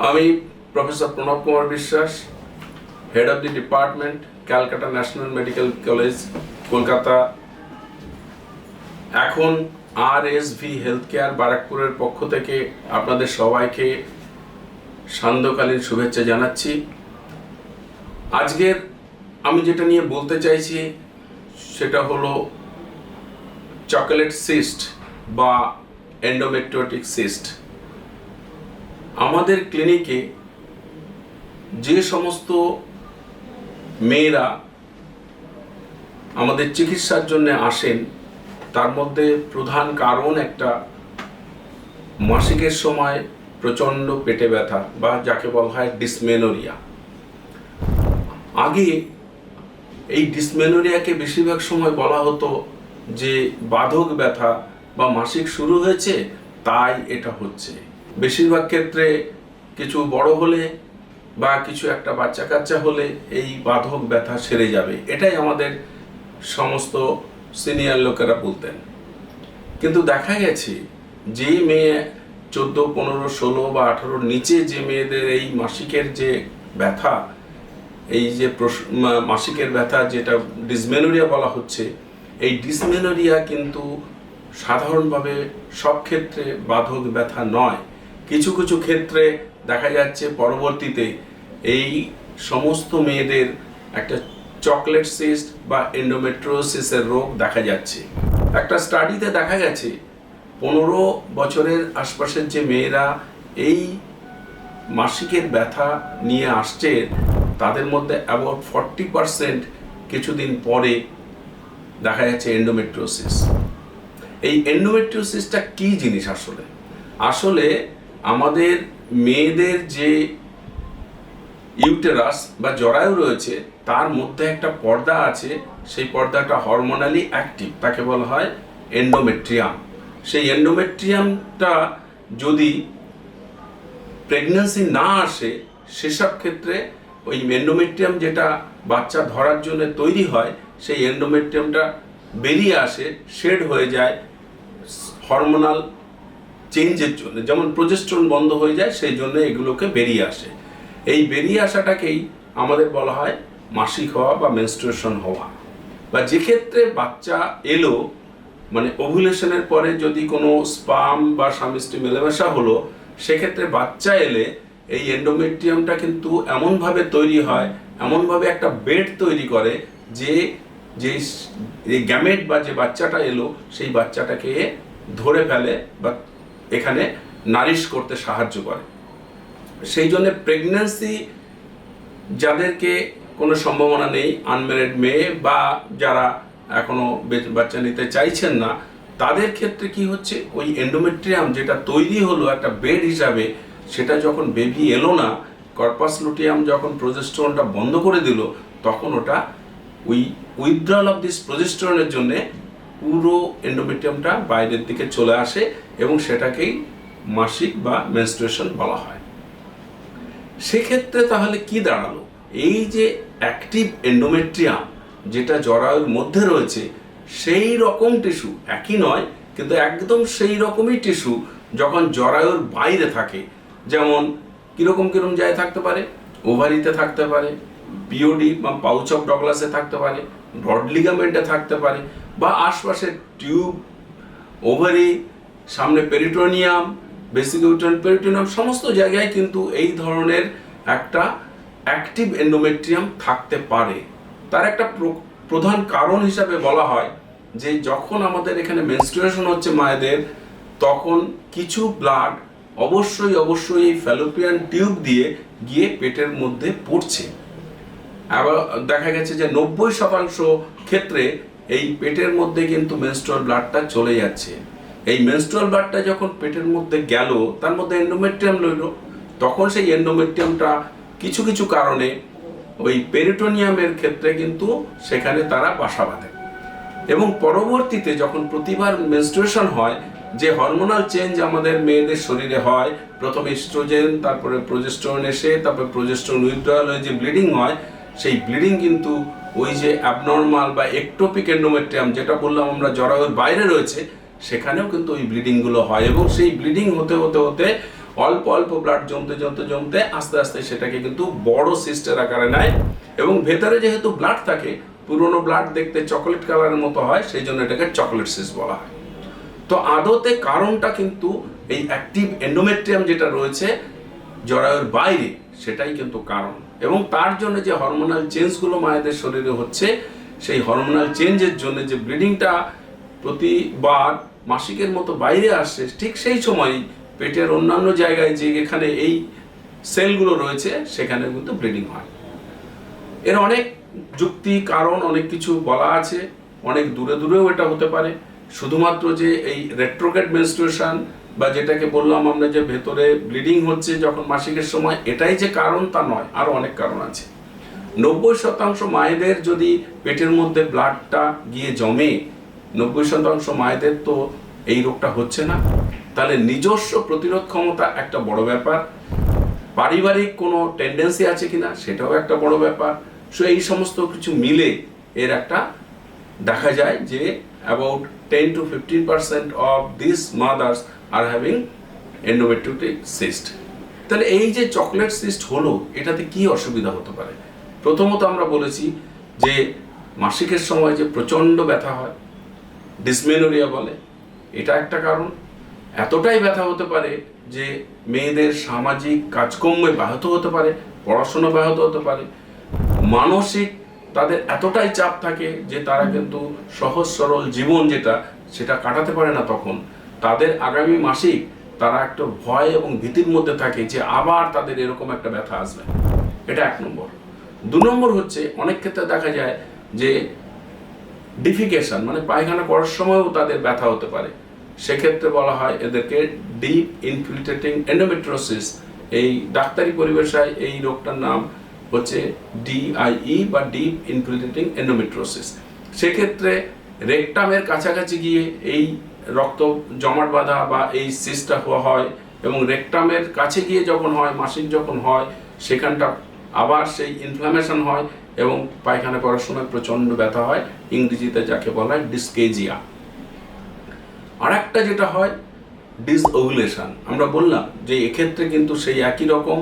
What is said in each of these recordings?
আমি professor Pranab Kumar Biswas, head of the department, Calcutta national medical college, Kolkata. এখন RSV health care বারাকপুরের পক্ষ থেকে আপনাদের সবাইকে সান্ধ্যকালীন শুভেচ্ছা জানাচ্ছি। আজকের আমি যেটা নিয়ে বলতে চাইছি সেটা হলো চকোলেট সিস্ট বা এন্ডোমেট্রিওটিক সিস্ট। আমাদের ক্লিনিকে যে সমস্ত মেয়েরা আমাদের চিকিৎসার জন্য আসেন তার মধ্যে প্রধান কারণ একটা মাসিকের সময় প্রচণ্ড পেটে ব্যথা বা যাকে বলা হয় ডিসমেনোরিয়া। আগে এই ডিসমেনোরিয়াকে বেশিরভাগ সময় বলা হতো যে বাধক ব্যথা বা মাসিক শুরু হয়েছে তাই এটা হচ্ছে। বেশিরভাগ ক্ষেত্রে কিছু বড় হলে বা কিছু একটা বাচ্চা কাচ্চা হলে এই বাধক ব্যথা সেরে যাবে, এটাই আমাদের সমস্ত সিনিয়র লোকেরা বলতেন। কিন্তু দেখা গেছে যে মেয়ে 14, 15, 16 বা 18 নিচে যে মেয়েদের এই মাসিকের যে ব্যথা, এই যে মাসিকের ব্যথা যেটা ডিসমেনোরিয়া বলা হচ্ছে, এই ডিসমেনোরিয়া কিন্তু সাধারণভাবে সব ক্ষেত্রে বাধক ব্যথা নয়। কিছু কিছু ক্ষেত্রে দেখা যাচ্ছে পরবর্তীতে এই সমস্ত মেয়েদের একটা চকলেট সিস্ট বা এন্ডোমেট্রিওসিসের রোগ দেখা যাচ্ছে। একটা স্টাডিতে দেখা গেছে 15 বছরের আশপাশের যে মেয়েরা এই মাসিকের ব্যথা নিয়ে আসছে তাদের মধ্যে অ্যাবাউট 40% কিছুদিন পরে দেখা যাচ্ছে এন্ডোমেট্রিওসিস। এই এন্ডোমেট্রিওসিসটা কি জিনিস? আসলে আমাদের মেয়েদের যে ইউটেরাস বা জরায়ু রয়েছে তার মধ্যে একটা পর্দা আছে, সেই পর্দাটা হরমোনালি অ্যাক্টিভ, তাকে বলা হয় এন্ডোমেট্রিয়াম। সেই এন্ডোমেট্রিয়ামটা যদি প্রেগন্যান্সি না আসে সেসব ক্ষেত্রে ওই এন্ডোমেট্রিয়াম যেটা বাচ্চা ধরার জন্য তৈরি হয় সেই এন্ডোমেট্রিয়ামটা বেরিয়ে আসে, শেড হয়ে যায় হরমোনাল চেঞ্জের জন্য, যেমন প্রোজেস্টেরন বন্ধ হয়ে যায় সেই জন্য এগুলোকে বেরিয়ে আসে। এই বেরিয়ে আসাটাকেই আমাদের বলা হয় মাসিক হওয়া বা মেনস্ট্রুয়েশন হওয়া। বা যে ক্ষেত্রে বাচ্চা এলো, মানে ওভুলেশনের পরে যদি কোনো স্পার্ম বা স্বামী স্ত্রী মেলামেশা হলো, সেক্ষেত্রে বাচ্চা এলে এই এন্ডোমেট্রিয়ামটা কিন্তু এমনভাবে তৈরি হয়, এমনভাবে একটা বেড তৈরি করে যে এই গ্যামেট বা যে বাচ্চাটা এলো সেই বাচ্চাটাকে ধরে ফেলে বা এখানে নারিশ করতে সাহায্য করে। সেই জন্য প্রেগন্যান্সি যাদেরকে কোনো সম্ভাবনা নেই, আনম্যারিড মেয়ে বা যারা এখনো বাচ্চা নিতে চাইছেন না, তাদের ক্ষেত্রে কি হচ্ছে, ওই এন্ডোমেট্রিয়াম যেটা তৈরি হলো একটা বেড হিসাবে, সেটা যখন বেবি এলো না, কর্পাস লুটিয়াম যখন প্রোজেস্টেরনটা বন্ধ করে দিল, তখন ওটা ওই উইথড্রল অফ দিস প্রোজেস্টেরনের জন্যে পুরো এন্ডোমেট্রিয়ামটা বাইরের দিকে চলে আসে এবং সেটাকেই মাসিক বা মেনস্ট্রুয়েশন বলা হয়। সেক্ষেত্রে তাহলে কি দাঁড়ালো, এই যে অ্যাক্টিভ এন্ডোমেট্রিয়াম যেটা জরায়ুর মধ্যে রয়েছে সেই রকম টিস্যু, একই নয় কিন্তু একদম সেই রকমই টিস্যু যখন জরায়ুর বাইরে থাকে, যেমন কিরকম জায়গায় থাকতে পারে, ওভারিতে থাকতে পারে, পিওডি বা পাউচ অফ ডগলাসে থাকতে পারে, ব্রড লিগামেন্টে থাকতে পারে, বা আশপাশে টিউব, ওভারি, সামনে পেরিটোনিয়াম, বেসিক ইউটেরাইন পেরিটোনিয়াম, সমস্ত জায়গায় কিন্তু এই ধরনের একটা অ্যাক্টিভ এন্ডোমেট্রিয়াম থাকতে পারে। তার একটা প্রধান কারণ হিসাবে বলা হয় যে যখন আমাদের এখানে মেনস্ট্রুয়েশন হচ্ছে মায়েদের, তখন কিছু ব্লাড অবশ্যই এই ফ্যালোপিয়ান টিউব দিয়ে গিয়ে পেটের মধ্যে পড়ছে। আবার দেখা গেছে যে 90% ক্ষেত্রে এই পেটের মধ্যে কিন্তু মেনস্ট্রুয়াল ব্লাডটা চলে যাচ্ছে। এই মেনস্ট্রুয়াল ব্লাডটা যখন পেটের মধ্যে গেল, তার মধ্যে এন্ডোমেট্রিয়াম রইল, তখন সেই এন্ডোমেট্রিয়ামটা কিছু কারণে ওই পেরিটোনিয়ামের ক্ষেত্রে কিন্তু সেখানে তারা বাসা বাঁধে এবং পরবর্তীতে যখন প্রতিবার মেনস্ট্রুয়েশন হয়, যে হরমোনাল চেঞ্জ আমাদের মেয়েদের শরীরে হয়, প্রথমে ইস্ট্রোজেন, তারপরে প্রোজেস্টেরন এসে, তারপরে প্রোজেস্টেরন উইথড্রয়াল হয়ে যে ব্লিডিং হয়, সেই ব্লিডিং কিন্তু ওই যে অ্যাবনর্মাল বা একটোপিক এন্ডোমেট্রিয়াম যেটা বললাম আমরা জরায়ুর বাইরে রয়েছে, সেখানেও কিন্তু ওই ব্লিডিংগুলো হয় এবং সেই ব্লিডিং হতে অল্প অল্প ব্লাড জমতে জমতে জমতে আস্তে আস্তে সেটাকে কিন্তু বড় সিস্টের আকারে নেয়, এবং ভেতরে যেহেতু ব্লাড থাকে, পুরনো ব্লাড দেখতে চকলেট কালারের মতো হয়, সেই জন্য এটাকে চকলেট সিস্ট বলা হয়। তো আদতে কারণটা কিন্তু এই অ্যাক্টিভ এন্ডোমেট্রিয়াম যেটা রয়েছে জরায়ুর বাইরে, সেটাই কিন্তু কারণ। এবং তার জন্য যে হরমোনাল চেঞ্জগুলো মায়েদের শরীরে হচ্ছে, সেই হরমোনাল চেঞ্জের জন্য যে ব্লিডিংটা প্রতিবার মাসিকের মতো বাইরে আসছে, ঠিক সেই সময় পেটের অন্যান্য জায়গায় যে এখানে এই সেলগুলো রয়েছে সেখানে কিন্তু ব্লিডিং হয়। এর অনেক যুক্তি কারণ অনেক কিছু বলা আছে, অনেক দূরে দূরেও এটা হতে পারে। শুধুমাত্র যে এই রেট্রোগ্রেড মেনস্ট্রুয়েশন বা যেটাকে বললাম আমরা যে ভেতরে ব্লিডিং হচ্ছে যখন মাসিকের সময়, এটাই যে কারণ তা নয়, আরও অনেক কারণ আছে। 90% মায়েদের যদি পেটের মধ্যে ব্লাডটা গিয়ে জমে, 90% মায়েদের তো এই রোগটা হচ্ছে না। তাহলে নিজস্ব প্রতিরোধ ক্ষমতা একটা বড় ব্যাপার, পারিবারিক কোনো টেন্ডেন্সি আছে কিনা সেটাও একটা বড় ব্যাপার। সো এই সমস্ত কিছু মিলে এর একটা দেখা যায় যে about 10 to 15% of these mothers are having endometriotic cyst। তাহলে এই যে চকলেট সিস্ট হলো, এটাতে কি অসুবিধা হতে পারে? প্রথমত আমরা বলেছি যে মাসিকের সময় যে প্রচণ্ড ব্যথা হয়, ডিসমেনোরিয়া বলে, এটা একটা কারণ। এতটাই ব্যথা হতে পারে যে মেয়েদের সামাজিক কাজকর্মে ব্যাহত হতে পারে, পড়াশোনা ব্যাহত হতে পারে, মানসিক তাদের এতটাই চাপ থাকে যে তারা কিন্তু সহজ সরল জীবন সেটা কাটাতে পারে না। তখন তাদের আগামী মাসিক তারা একটা ভয় এবং ভীতির মধ্যে থাকে যে আবার তাদের এরকম একটা ব্যথা আসবে। এটা 1 নম্বর। 2 নম্বর হচ্ছে অনেক ক্ষেত্রে দেখা যায় যে ডিফিকেশন মানে পায়খানা করার সময়ও তাদের ব্যথা হতে পারে। সেক্ষেত্রে বলা হয় এদেরকে ডিপ ইনফিল্ট্রেটিং এন্ডোমেট্রিওসিস। এই ডাক্তারি পরিভাষায় এই রোগটার নাম হচ্ছে DIE বা ডিপ ইনফিল্ট্রেটিং এন্ডোমেট্রিওসিস। সেক্ষেত্রে রেকটামের কাছাকাছি গিয়ে এই রক্ত জমাট বাঁধা বা এই সিস্টটা হওয়া হয়, এবং রেকটামের কাছে গিয়ে যখন হয়, মাসিক যখন হয়, সেখানটা আবার সেই ইনফ্লামেশন হয় এবং পায়খানা করার সময় প্রচণ্ড ব্যথা হয়, ইংরেজিতে যাকে বলা হয় ডিসকেজিয়া। আর একটা যেটা হয় ডিসওভুলেশন। আমরা বললাম যে এক্ষেত্রে কিন্তু সেই একই রকম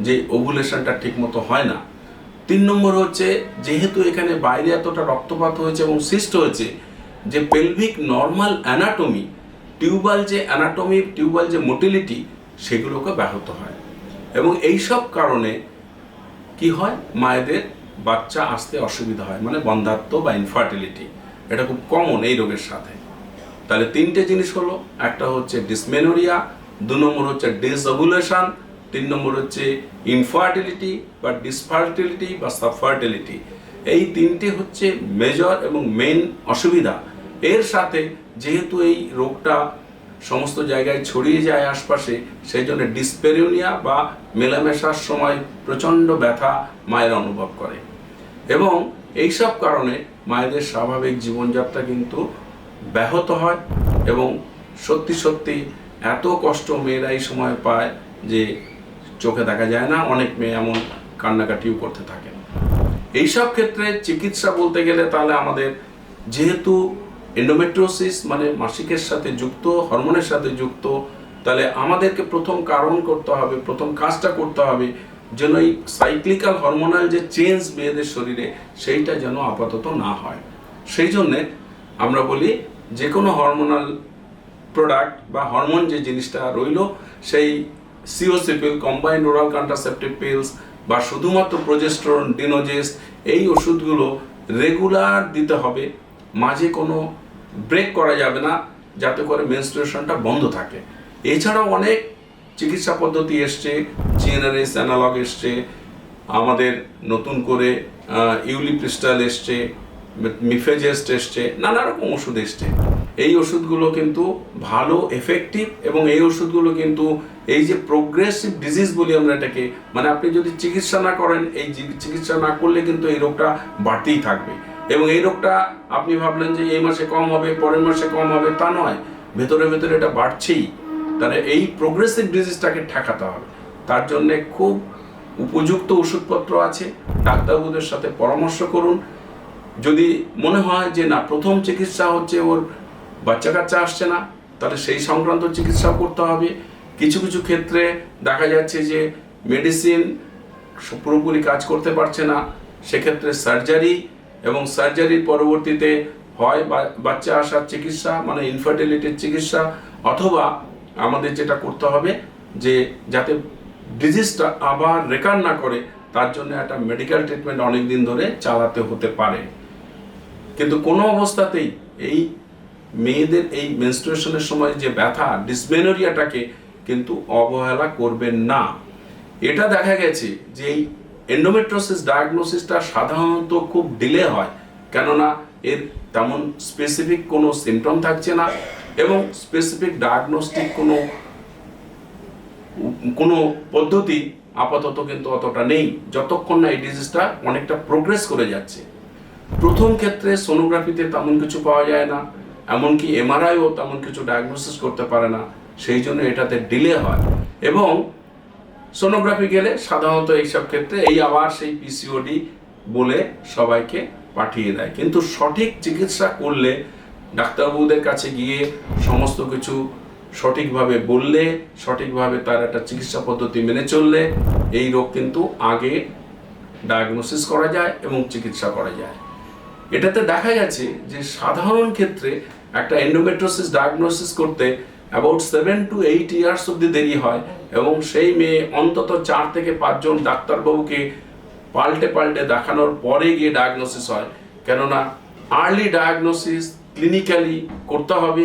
যে ওভুলেশনটা ঠিক মতো হয় না। 3 নম্বর হচ্ছে যেহেতু এখানে বাইরে এতটা রক্তপাত হয়েছে এবং সিস্ট হয়েছে, যে পেলভিক নর্মাল অ্যানাটমি, টিউবাল যে অ্যানাটমি, টিউবাল যে মোটিলিটি, সেগুলোকে ব্যাহত হয়। এবং এই সব কারণে কি হয়, মায়েদের বাচ্চা আসতে অসুবিধা হয়, মানে বন্ধ্যাত্ব বা ইনফার্টিলিটি। এটা খুব কমন এই রোগের সাথে। তাহলে 3টে জিনিস হলো, একটা হচ্ছে ডিসমেনোরিয়া, 2 নম্বর হচ্ছে ডিসওভুলেশন, 3 নম্বর হচ্ছে ইনফার্টিলিটি বা ডিসফার্টিলিটি বা সাবফার্টিলিটি। এই 3টে হচ্ছে মেজর এবং মেইন অসুবিধা। এর সাথে যেহেতু এই রোগটা সমস্ত জায়গায় ছড়িয়ে যায় আশপাশে, সেই জন্য ডিসপেরিউনিয়া বা মেলামেশার সময় প্রচণ্ড ব্যথা মায়ের অনুভব করে। এবং এইসব কারণে মায়েদের স্বাভাবিক জীবনযাত্রা কিন্তু ব্যাহত হয়, এবং সত্যি সত্যি এত কষ্ট মেয়েরা এই সময় পায় যে চোখে দেখা যায় না। অনেক মেয়ে এমন কান্নাকাটিও করতে থাকে। এইসব ক্ষেত্রে চিকিৎসা বলতে গেলে তাহলে আমাদের যেহেতু এন্ডোমেট্রিওসিস মানে মাসিকের সাথে যুক্ত, হরমোনের সাথে যুক্ত, তাহলে আমাদেরকে প্রথম কারণ করতে হবে, প্রথম কাজটা করতে হবে যেন এই সাইক্লিক্যাল হরমোনাল যে চেঞ্জ মেয়েদের শরীরে, সেইটা যেন আপাতত না হয়। সেই জন্যে আমরা বলি যে কোনো হরমোনাল প্রোডাক্ট বা হরমোন যে জিনিসটা রইল, সেই সিওসি পিল, কম্বাইন্ড ওরাল কন্ট্রাসেপটিভ পিলস বা শুধুমাত্র প্রোজেস্টেরন, ডিনোজেস্ট, এই ওষুধগুলো রেগুলার দিতে হবে। মাঝে কোনো ব্রেক করা যাবে না, যাতে করে মেনস্ট্রুয়েশনটা বন্ধ থাকে। এছাড়াও অনেক চিকিৎসা পদ্ধতি এসছে, জিএনআরএস অ্যানালগ এসছে, আমাদের নতুন করে ইউলিপ্রিস্টাল এসছে, মিফেজেস্ট এসছে, নানা রকম ওষুধ এসছে। এই ওষুধগুলো কিন্তু ভালো, এফেক্টিভ, এবং এই ওষুধগুলো কিন্তু এই যে প্রোগ্রেসিভ ডিজিজ বলি আমরা এটাকে, মানে আপনি যদি চিকিৎসা না করেন, এই চিকিৎসা না করলে কিন্তু এই রোগটা বাড়তেই থাকবে। এবং এই রোগটা আপনি ভাবলেন যে এই মাসে কম হবে, পরের মাসে কম হবে, তা নয়, ভেতরে ভেতরে এটা বাড়ছেই। তাহলে এই প্রোগ্রেসিভ ডিজিজটাকে ঠেকাতে হবে। তার জন্যে খুব উপযুক্ত ওষুধপত্র আছে, ডাক্তারবাবুদের সাথে পরামর্শ করুন। যদি মনে হয় যে না, প্রথম চিকিৎসা হচ্ছে ওর বাচ্চা কাচ্চা আসছে না, তাহলে সেই সংক্রান্ত চিকিৎসাও করতে হবে। কিছু কিছু ক্ষেত্রে দেখা যাচ্ছে যে মেডিসিন পুরোপুরি কাজ করতে পারছে না, সেক্ষেত্রে সার্জারি, এবং সার্জারির পরবর্তীতে হয় বাচ্চা আসার চিকিৎসা মানে ইনফার্টিলিটির চিকিৎসা, অথবা আমাদের যেটা করতে হবে যে যাতে ডিজিজটা আবার রেকার না করে তার জন্য একটা মেডিকেল ট্রিটমেন্ট অনেক দিন ধরে চালাতে হতে পারে। কিন্তু কোনো অবস্থাতেই এই মেয়েদের এই মেনস্ট্রুয়েশনের সময় যে ব্যথা ডিসমেনোরিয়াটাকে কিন্তু অবহেলা করবেন না। এটা দেখা গেছে যে এই এন্ডোমেট্রিওসিস ডায়াগনোসিসটা সাধারণত খুব ডিলে হয়, কেননা এর তেমন স্পেসিফিক কোনো সিমটম থাকছে না এবং স্পেসিফিক ডায়াগনস্টিক কোনো পদ্ধতি আপাতত কিন্তু অতটা নেই, যতক্ষণ না এই ডিজিজটা অনেকটা প্রোগ্রেস করে যাচ্ছে। প্রথম ক্ষেত্রে সোনোগ্রাফিতে তেমন কিছু পাওয়া যায় না, এমনকি এমআরআইও তেমন কিছু ডায়াগনোসিস করতে পারে না, সেই জন্য এটাতে ডিলে হয়। এবং সোনোগ্রাফি গেলে সাধারণত এইসব ক্ষেত্রে আবার সেই পিসিওডি বলে সবাইকে পাঠিয়ে দেয়। কিন্তু সঠিক চিকিৎসা করলে, ডাক্তারবাবুদের কাছে গিয়ে সমস্ত কিছু সঠিকভাবে বললে, সঠিকভাবে তার একটা চিকিৎসা পদ্ধতি মেনে চললে এই রোগ কিন্তু আগে ডায়াগনোসিস করা যায় এবং চিকিৎসা করা যায়। এটাতে দেখা গেছে যে সাধারণ ক্ষেত্রে একটা এন্ডোমেট্রিওসিস ডায়াগনোসিস করতে অ্যাবাউট 7 to 8 ইয়ার্স অব্দি দেরি হয়, এবং সেই মেয়ে অন্তত 4 থেকে 5 জন ডাক্তারবাবুকে পাল্টে পাল্টে দেখানোর পরে গিয়ে ডায়াগনোসিস হয়। কেননা আর্লি ডায়াগনোসিস ক্লিনিক্যালি করতে হবে।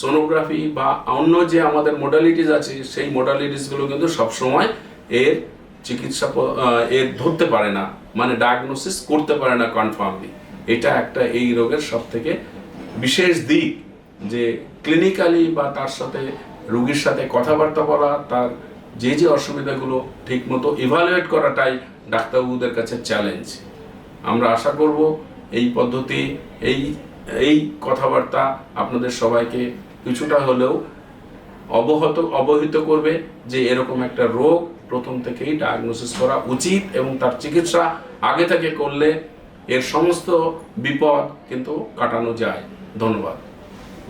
সোনোগ্রাফি বা অন্য যে আমাদের মডালিটিস আছে সেই মডালিটিসগুলো কিন্তু সবসময় এর চিকিৎসা এর ধরতে পারে না, মানে ডায়াগনোসিস করতে পারে না কনফার্মলি। এটা একটা এই রোগের সব থেকে বিশেষ দিক, যে ক্লিনিক্যালি বা তার সাথে রোগীর সাথে কথাবার্তা বলা, তার যে যে অসুবিধাগুলো ঠিকমতো ইভালুয়েট করাটাই ডাক্তারবাবুদের কাছে চ্যালেঞ্জ। আমরা আশা করব এই পদ্ধতি, এই কথাবার্তা আপনাদের সবাইকে কিছুটা হলেও অবহিত করবে যে এরকম একটা রোগ প্রথম থেকেই ডায়াগনোসিস করা উচিত, এবং তার চিকিৎসা আগে থেকে করলে এর সমস্ত বিপদ কিন্তু কাটানো যায়। ধন্যবাদ।